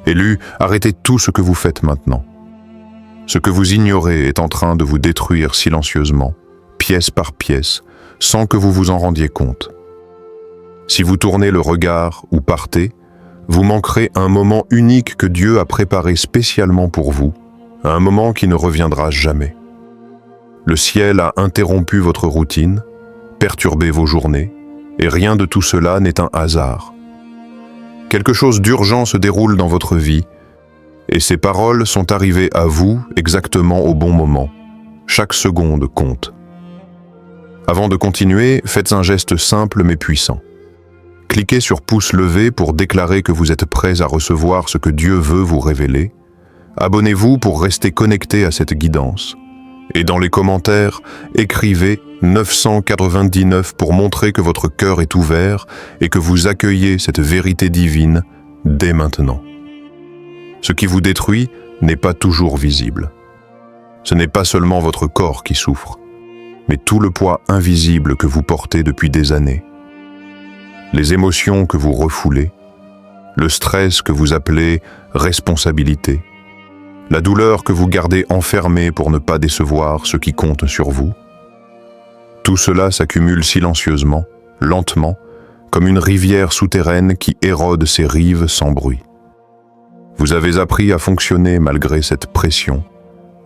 Élus, arrêtez tout ce que vous faites maintenant. Ce que vous ignorez est en train de vous détruire silencieusement, pièce par pièce, sans que vous vous en rendiez compte. Si vous tournez le regard ou partez, vous manquerez un moment unique que Dieu a préparé spécialement pour vous, un moment qui ne reviendra jamais. Le ciel a interrompu votre routine, perturbé vos journées, et rien de tout cela n'est un hasard. Quelque chose d'urgent se déroule dans votre vie, et ces paroles sont arrivées à vous exactement au bon moment. Chaque seconde compte. Avant de continuer, faites un geste simple mais puissant. Cliquez sur pouce levé pour déclarer que vous êtes prêts à recevoir ce que Dieu veut vous révéler. Abonnez-vous pour rester connecté à cette guidance. Et dans les commentaires, écrivez 999 pour montrer que votre cœur est ouvert et que vous accueillez cette vérité divine dès maintenant. Ce qui vous détruit n'est pas toujours visible. Ce n'est pas seulement votre corps qui souffre, mais tout le poids invisible que vous portez depuis des années. Les émotions que vous refoulez, le stress que vous appelez responsabilité, la douleur que vous gardez enfermée pour ne pas décevoir ceux qui comptent sur vous. Tout cela s'accumule silencieusement, lentement, comme une rivière souterraine qui érode ses rives sans bruit. Vous avez appris à fonctionner malgré cette pression,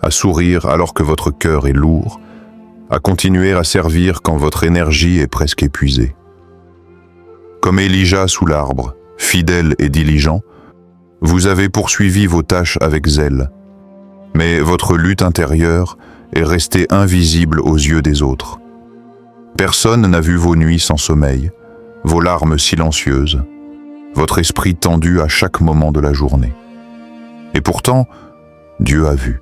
à sourire alors que votre cœur est lourd, à continuer à servir quand votre énergie est presque épuisée. Comme Elijah sous l'arbre, fidèle et diligent, vous avez poursuivi vos tâches avec zèle, mais votre lutte intérieure est restée invisible aux yeux des autres. Personne n'a vu vos nuits sans sommeil, vos larmes silencieuses, votre esprit tendu à chaque moment de la journée. Et pourtant, Dieu a vu.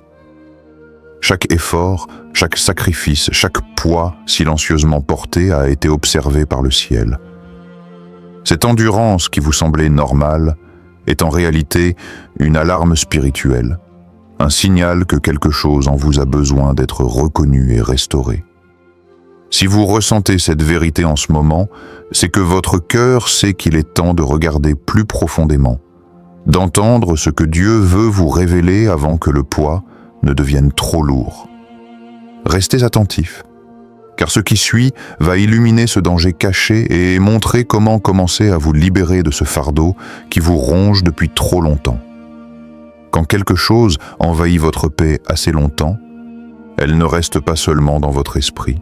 Chaque effort, chaque sacrifice, chaque poids silencieusement porté a été observé par le ciel. Cette endurance qui vous semblait normale est en réalité une alarme spirituelle, un signal que quelque chose en vous a besoin d'être reconnu et restauré. Si vous ressentez cette vérité en ce moment, c'est que votre cœur sait qu'il est temps de regarder plus profondément, d'entendre ce que Dieu veut vous révéler avant que le poids ne devienne trop lourd. Restez attentifs, car ce qui suit va illuminer ce danger caché et montrer comment commencer à vous libérer de ce fardeau qui vous ronge depuis trop longtemps. Quand quelque chose envahit votre paix assez longtemps, elle ne reste pas seulement dans votre esprit.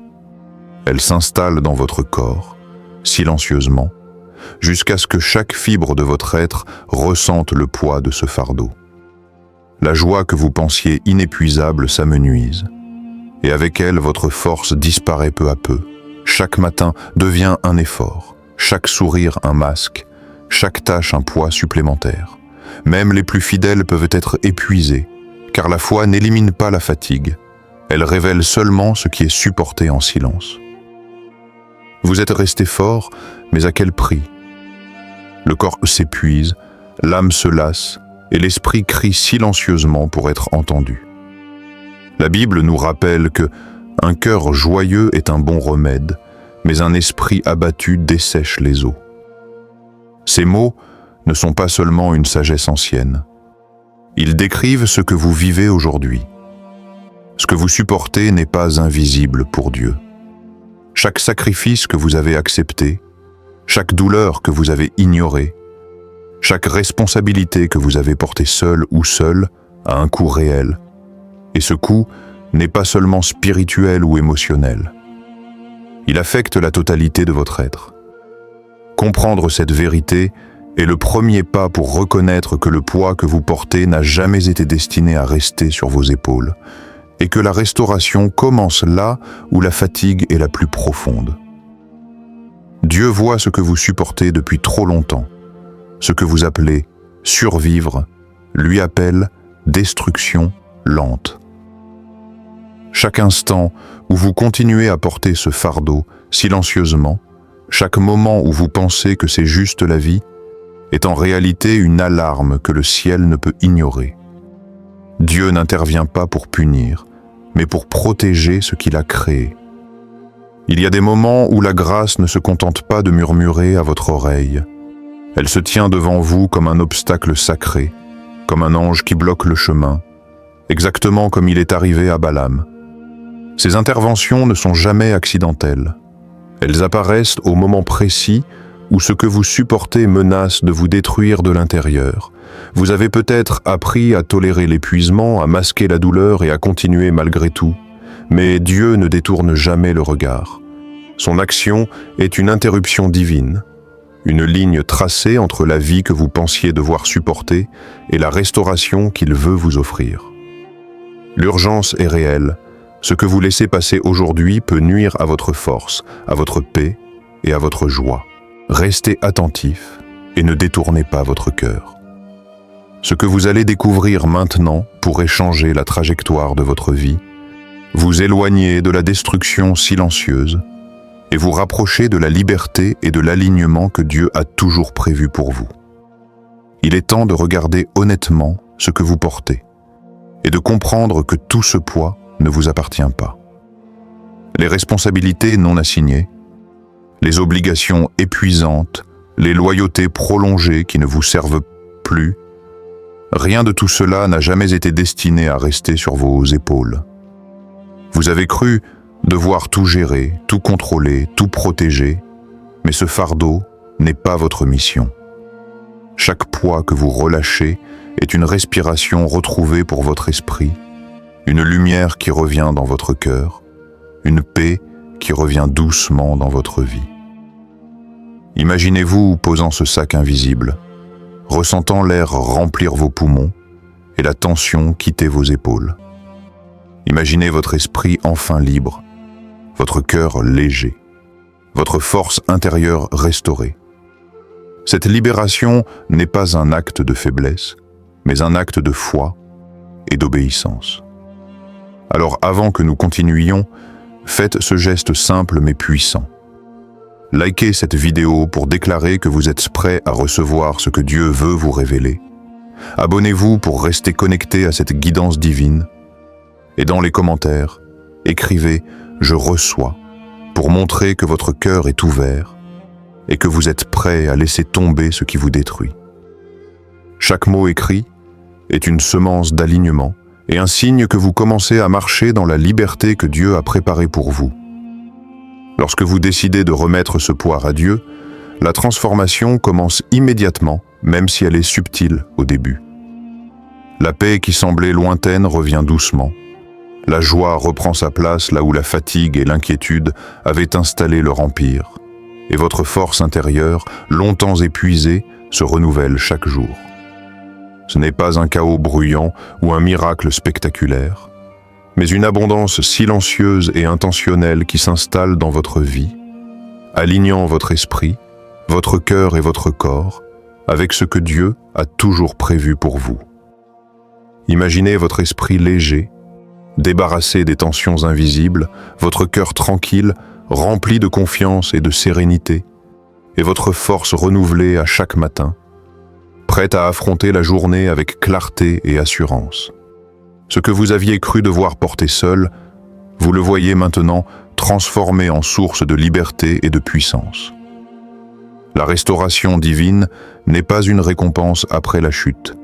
Elle s'installe dans votre corps, silencieusement, jusqu'à ce que chaque fibre de votre être ressente le poids de ce fardeau. La joie que vous pensiez inépuisable s'amenuise, et avec elle votre force disparaît peu à peu. Chaque matin devient un effort, chaque sourire un masque, chaque tâche un poids supplémentaire. Même les plus fidèles peuvent être épuisés, car la foi n'élimine pas la fatigue, elle révèle seulement ce qui est supporté en silence. Vous êtes resté fort, mais à quel prix? Le corps s'épuise, l'âme se lasse, et l'esprit crie silencieusement pour être entendu. La Bible nous rappelle que un cœur joyeux est un bon remède, mais un esprit abattu dessèche les eaux. Ces mots ne sont pas seulement une sagesse ancienne. Ils décrivent ce que vous vivez aujourd'hui. Ce que vous supportez n'est pas invisible pour Dieu. Chaque sacrifice que vous avez accepté, chaque douleur que vous avez ignorée, chaque responsabilité que vous avez portée seul ou seule a un coût réel. Et ce coût n'est pas seulement spirituel ou émotionnel. Il affecte la totalité de votre être. Comprendre cette vérité est le premier pas pour reconnaître que le poids que vous portez n'a jamais été destiné à rester sur vos épaules et que la restauration commence là où la fatigue est la plus profonde. Dieu voit ce que vous supportez depuis trop longtemps. Ce que vous appelez survivre lui appelle destruction lente. Chaque instant où vous continuez à porter ce fardeau silencieusement, chaque moment où vous pensez que c'est juste la vie, est en réalité une alarme que le ciel ne peut ignorer. Dieu n'intervient pas pour punir, mais pour protéger ce qu'il a créé. Il y a des moments où la grâce ne se contente pas de murmurer à votre oreille. Elle se tient devant vous comme un obstacle sacré, comme un ange qui bloque le chemin, exactement comme il est arrivé à Balaam. Ces interventions ne sont jamais accidentelles. Elles apparaissent au moment précis où ce que vous supportez menace de vous détruire de l'intérieur. Vous avez peut-être appris à tolérer l'épuisement, à masquer la douleur et à continuer malgré tout. Mais Dieu ne détourne jamais le regard. Son action est une interruption divine, une ligne tracée entre la vie que vous pensiez devoir supporter et la restauration qu'il veut vous offrir. L'urgence est réelle. Ce que vous laissez passer aujourd'hui peut nuire à votre force, à votre paix et à votre joie. Restez attentif et ne détournez pas votre cœur. Ce que vous allez découvrir maintenant pourrait changer la trajectoire de votre vie, vous éloigner de la destruction silencieuse et vous rapprocher de la liberté et de l'alignement que Dieu a toujours prévu pour vous. Il est temps de regarder honnêtement ce que vous portez et de comprendre que tout ce poids ne vous appartient pas. Les responsabilités non assignées, les obligations épuisantes, les loyautés prolongées qui ne vous servent plus, rien de tout cela n'a jamais été destiné à rester sur vos épaules. Vous avez cru devoir tout gérer, tout contrôler, tout protéger, mais ce fardeau n'est pas votre mission. Chaque poids que vous relâchez est une respiration retrouvée pour votre esprit, une lumière qui revient dans votre cœur, une paix qui revient doucement dans votre vie. Imaginez-vous posant ce sac invisible, ressentant l'air remplir vos poumons et la tension quitter vos épaules. Imaginez votre esprit enfin libre, votre cœur léger, votre force intérieure restaurée. Cette libération n'est pas un acte de faiblesse, mais un acte de foi et d'obéissance. Alors avant que nous continuions, faites ce geste simple mais puissant. Likez cette vidéo pour déclarer que vous êtes prêt à recevoir ce que Dieu veut vous révéler. Abonnez-vous pour rester connecté à cette guidance divine. Et dans les commentaires, écrivez « Je reçois » pour montrer que votre cœur est ouvert et que vous êtes prêt à laisser tomber ce qui vous détruit. Chaque mot écrit est une semence d'alignement et un signe que vous commencez à marcher dans la liberté que Dieu a préparée pour vous. Lorsque vous décidez de remettre ce poids à Dieu, la transformation commence immédiatement, même si elle est subtile au début. La paix qui semblait lointaine revient doucement. La joie reprend sa place là où la fatigue et l'inquiétude avaient installé leur empire, et votre force intérieure, longtemps épuisée, se renouvelle chaque jour. Ce n'est pas un chaos bruyant ou un miracle spectaculaire, mais une abondance silencieuse et intentionnelle qui s'installe dans votre vie, alignant votre esprit, votre cœur et votre corps avec ce que Dieu a toujours prévu pour vous. Imaginez votre esprit léger, débarrassé des tensions invisibles, votre cœur tranquille, rempli de confiance et de sérénité, et votre force renouvelée à chaque matin, prête à affronter la journée avec clarté et assurance. Ce que vous aviez cru devoir porter seul, vous le voyez maintenant transformé en source de liberté et de puissance. La restauration divine n'est pas une récompense après la chute.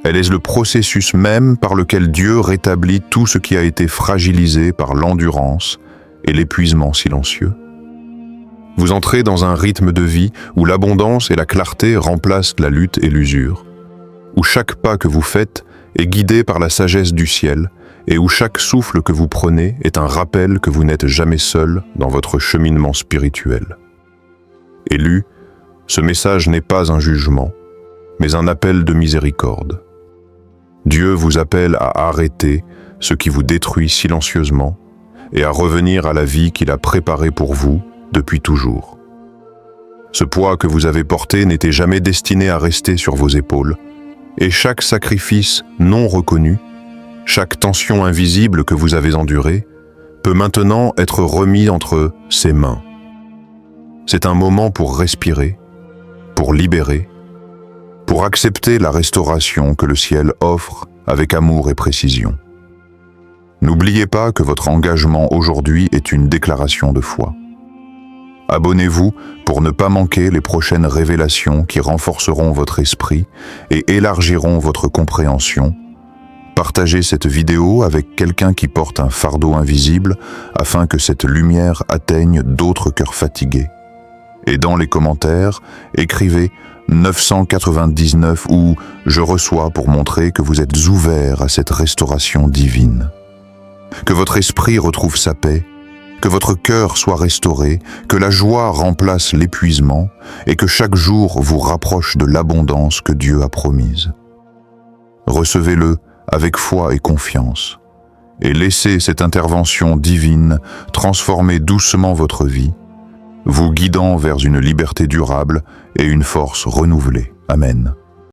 Elle est le processus même par lequel Dieu rétablit tout ce qui a été fragilisé par l'endurance et l'épuisement silencieux. Vous entrez dans un rythme de vie où l'abondance et la clarté remplacent la lutte et l'usure, où chaque pas que vous faites est guidé par la sagesse du ciel et où chaque souffle que vous prenez est un rappel que vous n'êtes jamais seul dans votre cheminement spirituel. Élu, ce message n'est pas un jugement, mais un appel de miséricorde. Dieu vous appelle à arrêter ce qui vous détruit silencieusement et à revenir à la vie qu'il a préparée pour vous depuis toujours. Ce poids que vous avez porté n'était jamais destiné à rester sur vos épaules, et chaque sacrifice non reconnu, chaque tension invisible que vous avez endurée, peut maintenant être remis entre ses mains. C'est un moment pour respirer, pour libérer, pour accepter la restauration que le ciel offre avec amour et précision. N'oubliez pas que votre engagement aujourd'hui est une déclaration de foi. Abonnez-vous pour ne pas manquer les prochaines révélations qui renforceront votre esprit et élargiront votre compréhension. Partagez cette vidéo avec quelqu'un qui porte un fardeau invisible afin que cette lumière atteigne d'autres cœurs fatigués. Et dans les commentaires, écrivez 999 ou je reçois pour montrer que vous êtes ouvert à cette restauration divine. Que votre esprit retrouve sa paix, que votre cœur soit restauré, que la joie remplace l'épuisement et que chaque jour vous rapproche de l'abondance que Dieu a promise. Recevez-le avec foi et confiance et laissez cette intervention divine transformer doucement votre vie, vous guidant vers une liberté durable et une force renouvelée. Amen.